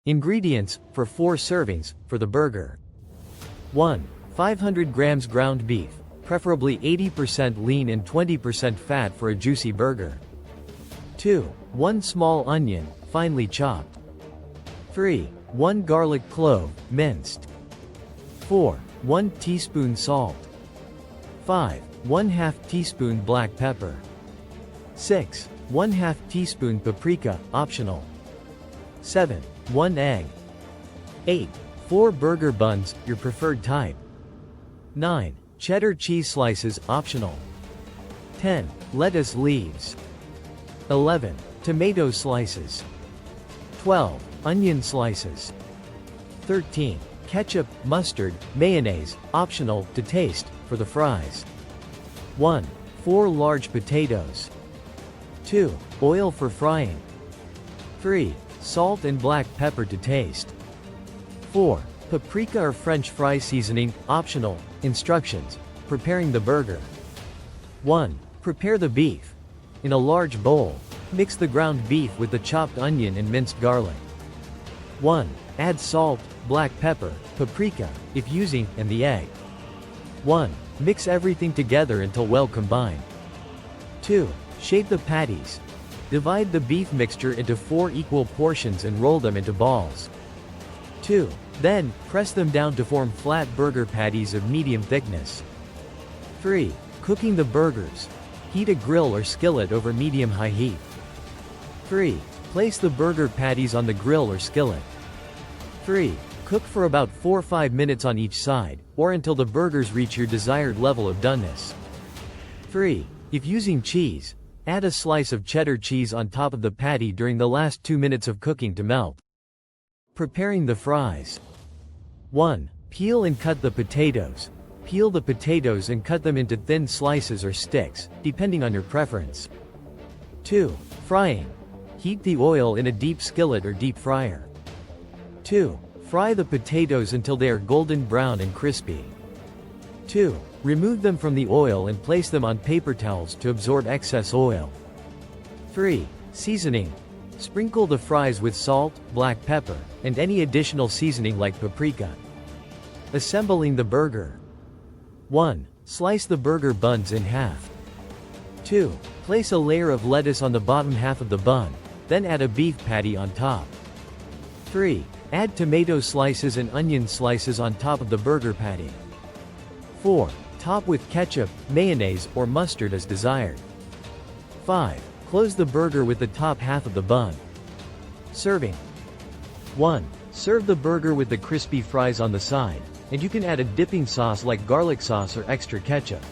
Ingredients, for 4 servings, for the burger. 1. 500 grams ground beef, preferably 80% lean and 20% fat for a juicy burger. 2. 1 small onion, finely chopped. 3. 1 garlic clove, minced. 4. 1 teaspoon salt. 5. 1/2 teaspoon black pepper. 6. 1/2 teaspoon paprika, optional. 7. 1 egg. 8. 4 burger buns, your preferred type. 9. Cheddar cheese slices, optional. 10. Lettuce leaves. 11. Tomato slices. 12. Onion slices. 13. Ketchup, mustard, mayonnaise, optional, to taste, for the fries. 1. 4 large potatoes. 2. Oil for frying. 3. Salt and black pepper to taste. 4. Paprika or French fry seasoning, optional. Instructions. Preparing the burger. 1. Prepare the beef. In a large bowl, mix the ground beef with the chopped onion and minced garlic. 1. Add salt, black pepper, paprika, if using, and the egg. 1. Mix everything together until well combined. 2. Shape the patties. Divide the beef mixture into 4 equal portions and roll them into balls. 2. Then, press them down to form flat burger patties of medium thickness. 3. Cooking the burgers. Heat a grill or skillet over medium-high heat. 3. Place the burger patties on the grill or skillet. 3. Cook for about 4-5 minutes on each side, or until the burgers reach your desired level of doneness. 3. If using cheese, add a slice of cheddar cheese on top of the patty during the last 2 minutes of cooking to melt. Preparing the fries. 1. Peel and cut the potatoes. Peel the potatoes and cut them into thin slices or sticks, depending on your preference. 2. Frying. Heat the oil in a deep skillet or deep fryer. 2. Fry the potatoes until they are golden brown and crispy. 2. Remove them from the oil and place them on paper towels to absorb excess oil. 3. Seasoning. Sprinkle the fries with salt, black pepper, and any additional seasoning like paprika. Assembling the burger. 1. Slice the burger buns in half. 2. Place a layer of lettuce on the bottom half of the bun, then add a beef patty on top. 3. Add tomato slices and onion slices on top of the burger patty. 4. Top with ketchup, mayonnaise, or mustard as desired. 5. Close the burger with the top half of the bun. Serving. 1. Serve the burger with the crispy fries on the side, and you can add a dipping sauce like garlic sauce or extra ketchup.